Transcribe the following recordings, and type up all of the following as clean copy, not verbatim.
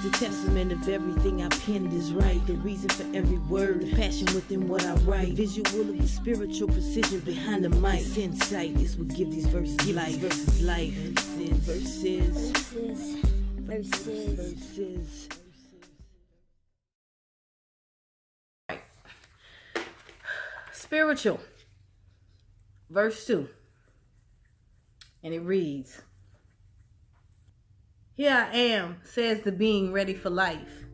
the testament of everything I penned is right. The reason for every word, the passion within what I write. The visual of the spiritual precision behind the mic. This insight is what give these verses life. Verses. Spiritual. Verse 2. And it reads, "Here I am, says the being ready for life.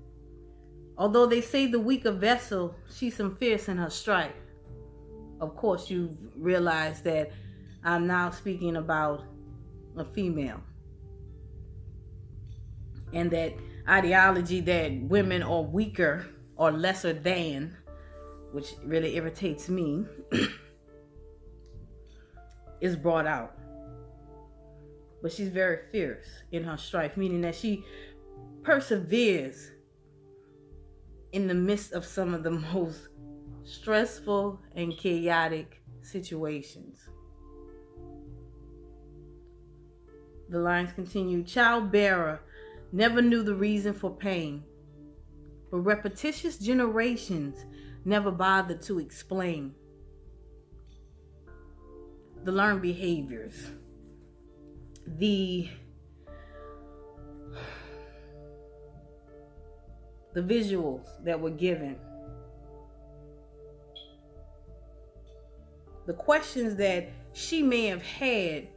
Although they say the weaker vessel, she's some fierce in her strife." Of course, you've realized that I'm now speaking about a female. And that ideology that women are weaker or lesser than, which really irritates me, is brought out. But she's very fierce in her strife, meaning that she perseveres in the midst of some of the most stressful and chaotic situations. The lines continue. "Childbearer never knew the reason for pain, but repetitious generations never bothered to explain the learned behaviors, the visuals that were given, the questions that she may have had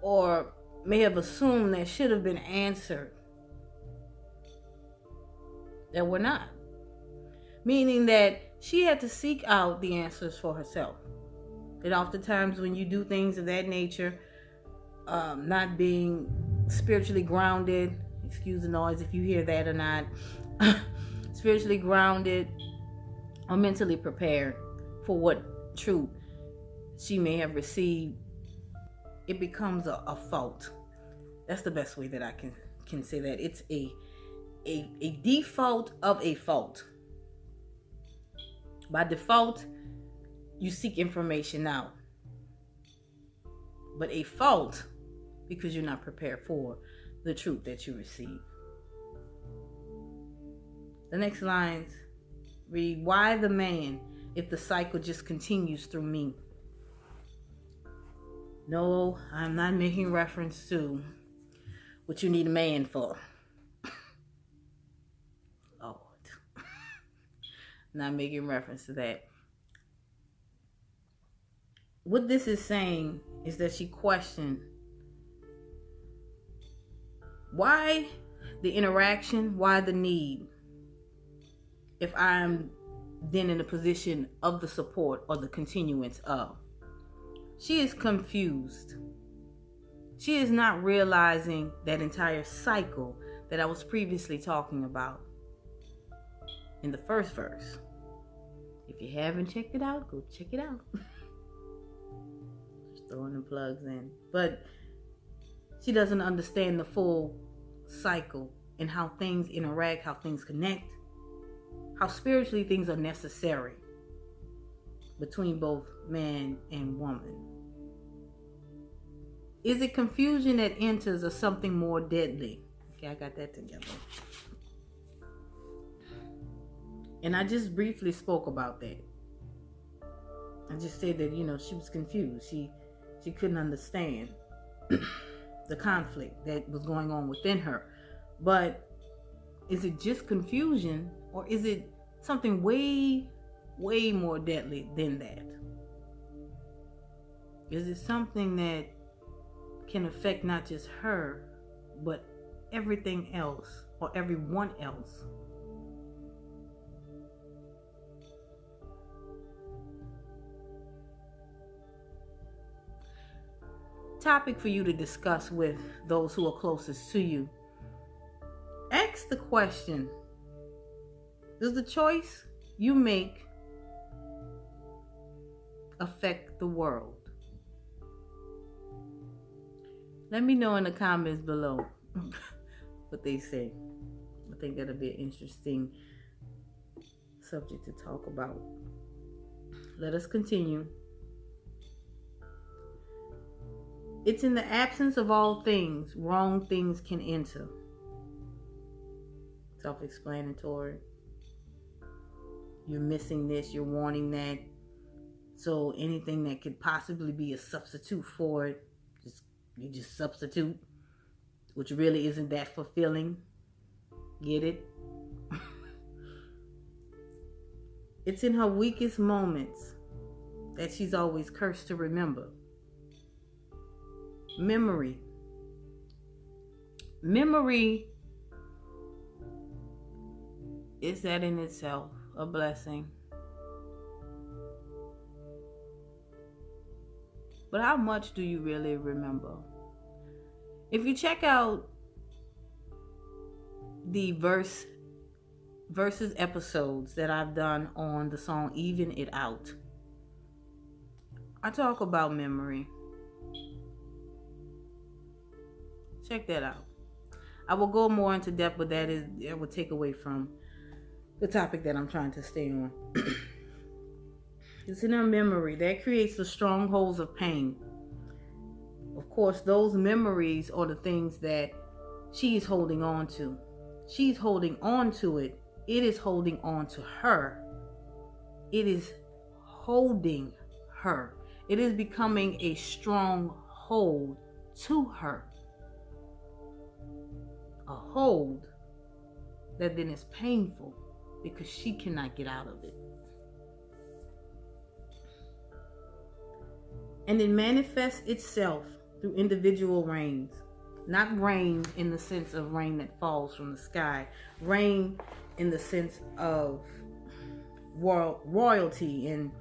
or may have assumed that should have been answered that were not. Meaning that she had to seek out the answers for herself. And oftentimes when you do things of that nature, not being spiritually grounded, excuse the noise if you hear that or not, spiritually grounded or mentally prepared for what truth she may have received, it becomes a fault. That's the best way that I can say that. It's a default of a fault. By default, you seek information out. But a fault because you're not prepared for the truth that you receive. The next lines read, "Why the man if the cycle just continues through me?" No, I'm not making reference to what you need a man for. Lord. Not making reference to that. What this is saying is that she questioned why the interaction, why the need, if I'm then in a position of the support or the continuance of. She is confused. She is not realizing that entire cycle that I was previously talking about in the first verse. If you haven't checked it out, go check it out. Just throwing the plugs in. But she doesn't understand the full cycle and how things interact, how things connect, how spiritually things are necessary between both man and woman. Is it confusion that enters or something more deadly? Okay, I got that together. And I just briefly spoke about that. I just said that, she was confused. She couldn't understand the conflict that was going on within her. But is it just confusion, or is it something way, way more deadly than that? Is it something that can affect not just her, but everything else or everyone else? Topic for you to discuss with those who are closest to you. Ask the question, does the choice you make affect the world? Let me know in the comments below what they say. I think that'll be an interesting subject to talk about. Let us continue. It's in the absence of all things, wrong things can enter. Self-explanatory. You're missing this, you're wanting that. So anything that could possibly be a substitute for it, you just substitute, which really isn't that fulfilling. Get it? It's in her weakest moments that she's always cursed to remember. Memory. Memory is that in itself a blessing. But how much do you really remember? If you check out the versus episodes that I've done on the song Even It Out, I talk about memory. Check that out. I will go more into depth, but it will take away from the topic that I'm trying to stay on. It's in her memory that creates the strongholds of pain. Of course, those memories are the things that she's holding on to. She's holding on to it. It is holding on to her. It is holding her. It is becoming a stronghold to her. A hold that then is painful because she cannot get out of it. And it manifests itself through individual rains. Not rain in the sense of rain that falls from the sky. Rain in the sense of royalty and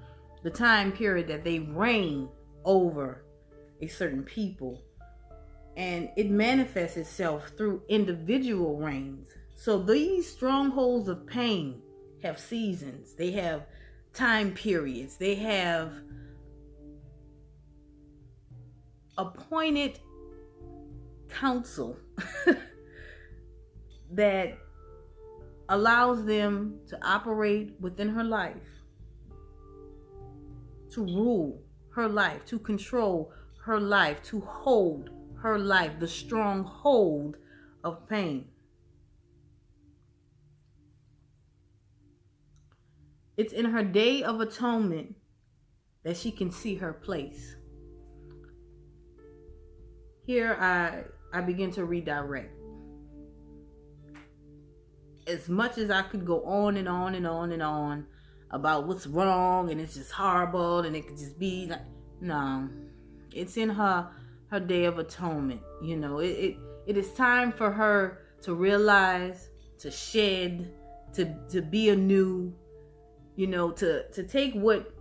the time period that they reign over a certain people. And it manifests itself through individual rains. So these strongholds of pain have seasons. They have time periods. They have appointed counsel that allows them to operate within her life, to rule her life, to control her life, to hold her life, the stronghold of pain. It's in her day of atonement that she can see her place. Here I begin to redirect. As much as I could go on and on and on and on about what's wrong and it's just horrible and it could just be like, no, it's in her day of atonement. You know, it is time for her to realize, to shed, to be anew, you know, to take what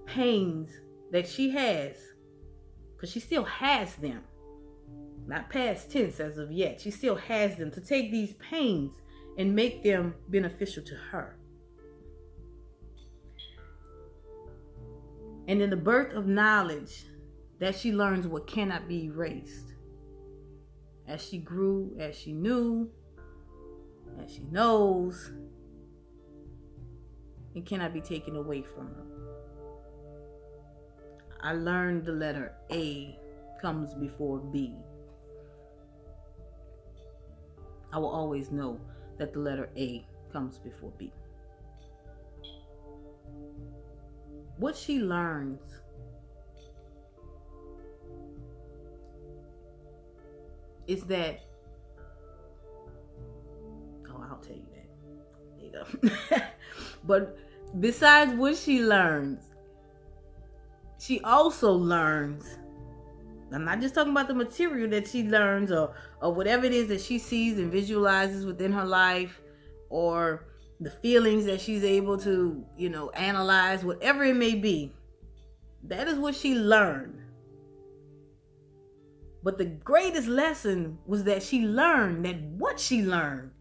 pains that she has, because she still has them. Not past tense as of yet. She still has them. To take these pains and make them beneficial to her. And in the birth of knowledge, that she learns what cannot be erased. As she grew, as she knew, as she knows, it cannot be taken away from her. I learned the letter A comes before B. I will always know that the letter A comes before B. What she learns is that, I'll tell you that later. But besides what she learns, she also learns, I'm not just talking about the material that she learns or whatever it is that she sees and visualizes within her life, or the feelings that she's able to, you know, analyze, whatever it may be. That is what she learned. But the greatest lesson was that she learned that what she learned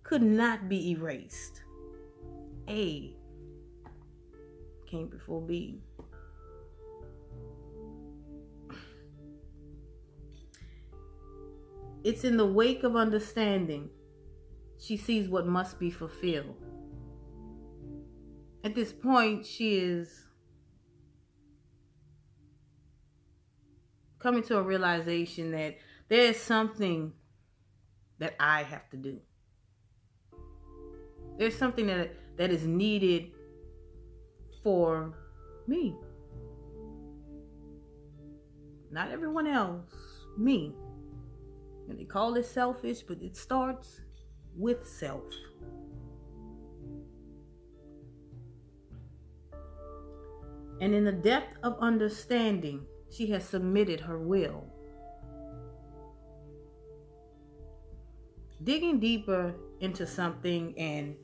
could not be erased. A came before B. It's in the wake of understanding she sees what must be fulfilled. At this point, she is coming to a realization that there is something that I have to do. There's something that is needed for me. Not everyone else, me. And they call it selfish, but it starts with self. And in the depth of understanding, she has submitted her will. Digging deeper into something and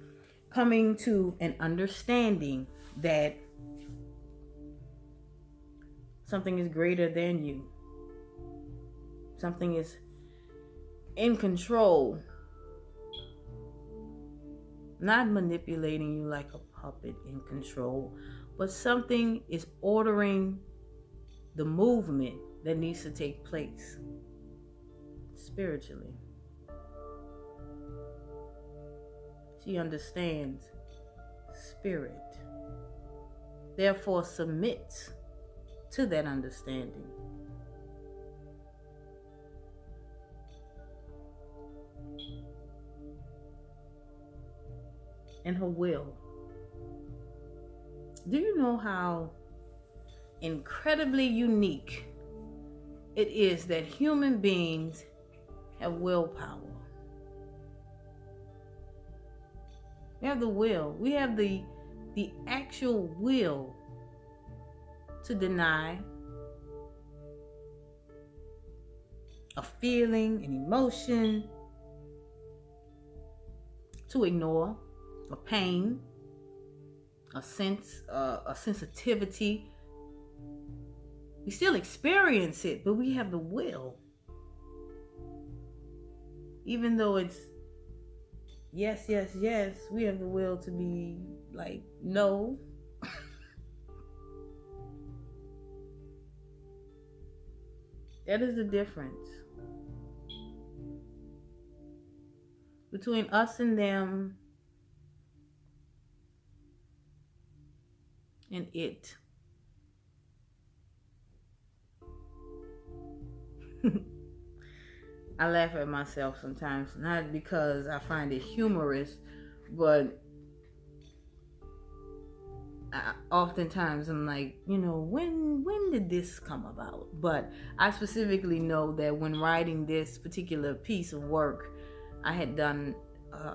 coming to an understanding that something is greater than you. Something is in control. Not manipulating you like a puppet in control, but something is ordering the movement that needs to take place spiritually. She understands spirit, therefore submits to that understanding. And her will. Do you know how incredibly unique it is that human beings have willpower? We have the will. We have the actual will to deny a feeling, an emotion, to ignore a pain, a sensitivity. We still experience it, but we have the will. Even though it's yes, yes, yes, we have the will to be like, no. That is the difference between us and them and it. I laugh at myself sometimes, not because I find it humorous, but oftentimes I'm like, when did this come about? But I specifically know that when writing this particular piece of work, I had done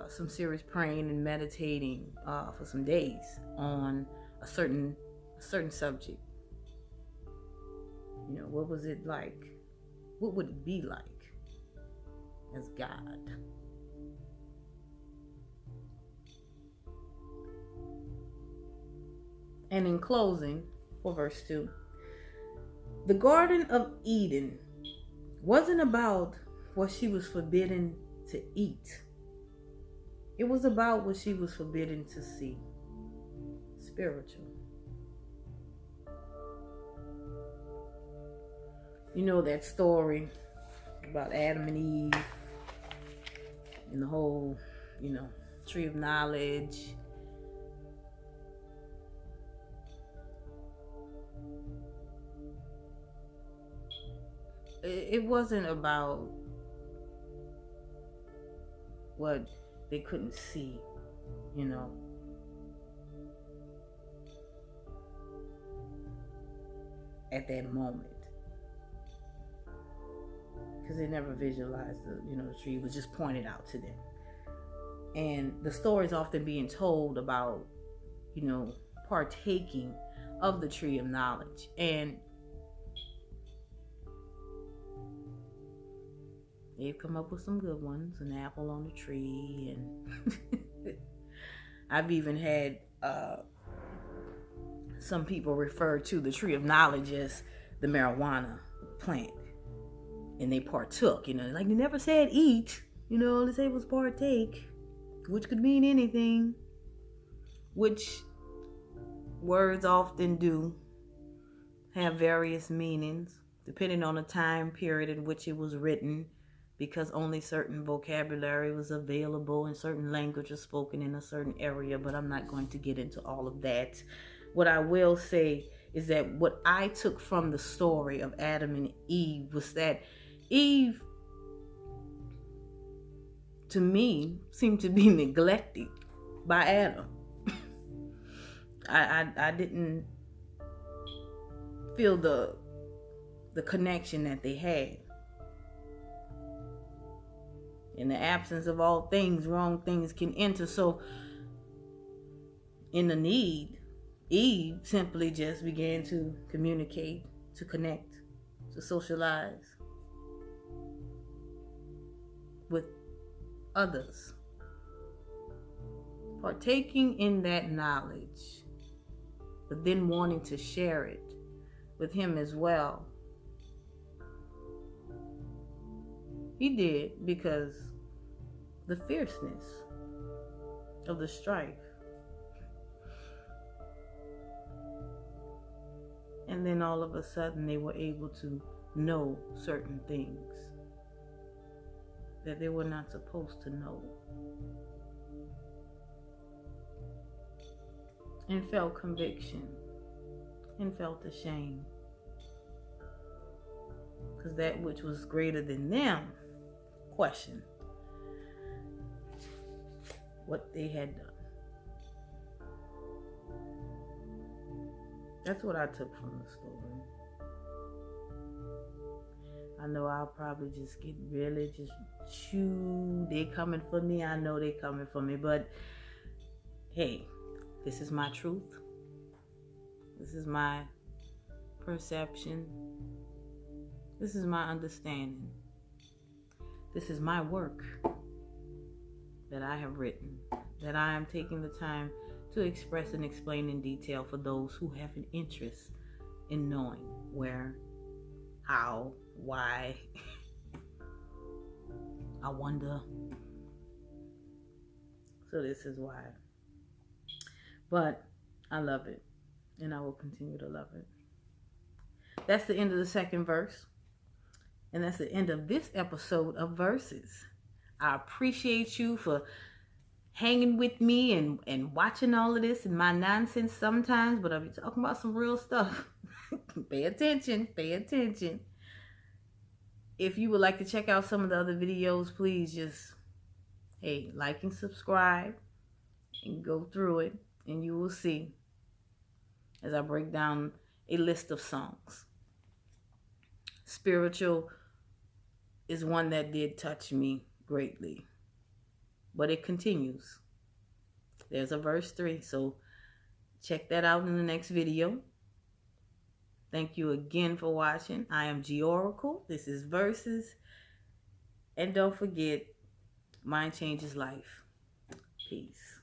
some serious praying and meditating for some days on a certain subject. What was it like? What would it be like as God? And in closing, for verse 2, the Garden of Eden wasn't about what she was forbidden to eat. It was about what she was forbidden to see. Spiritual. You know that story about Adam and Eve and the whole, tree of knowledge. It wasn't about what they couldn't see, at that moment. Because they never visualized the tree. It was just pointed out to them. And the story is often being told about, partaking of the tree of knowledge. And they've come up with some good ones, an apple on the tree, and I've even had some people refer to the tree of knowledge as the marijuana plant. And they partook, like they never said eat, they said it was partake, which could mean anything, which words often do have various meanings, depending on the time period in which it was written, because only certain vocabulary was available and certain language was spoken in a certain area, but I'm not going to get into all of that. What I will say is that what I took from the story of Adam and Eve was that Eve, to me, seemed to be neglected by Adam. I didn't feel the connection that they had. In the absence of all things, wrong things can enter. So in the need, Eve simply just began to communicate, to connect, to socialize with others. Partaking in that knowledge, but then wanting to share it with him as well. He did, because the fierceness of the strife. And then all of a sudden they were able to know certain things that they were not supposed to know. And felt conviction and felt ashamed. Because that which was greater than them questioned what they had done. That's what I took from the story. I know I'll probably just get really just chewed. They coming for me. I know they coming for me. But hey, this is my truth. This is my perception. This is my understanding. This is my work that I have written, that I am taking the time to express and explain in detail for those who have an interest in knowing where, how, why. I wonder. So this is why. But I love it, and I will continue to love it. That's the end of the second verse. And that's the end of this episode of Verses. I appreciate you for hanging with me and watching all of this and my nonsense sometimes, but I'll be talking about some real stuff. Pay attention. Pay attention. If you would like to check out some of the other videos, please just, hey, like and subscribe and go through it, and you will see as I break down a list of songs. Spiritual is one that did touch me greatly, but it continues. There's a verse 3, so check that out in the next video. Thank you again for watching. I am G Oracle. This is Verses, and don't forget, mind changes life. Peace.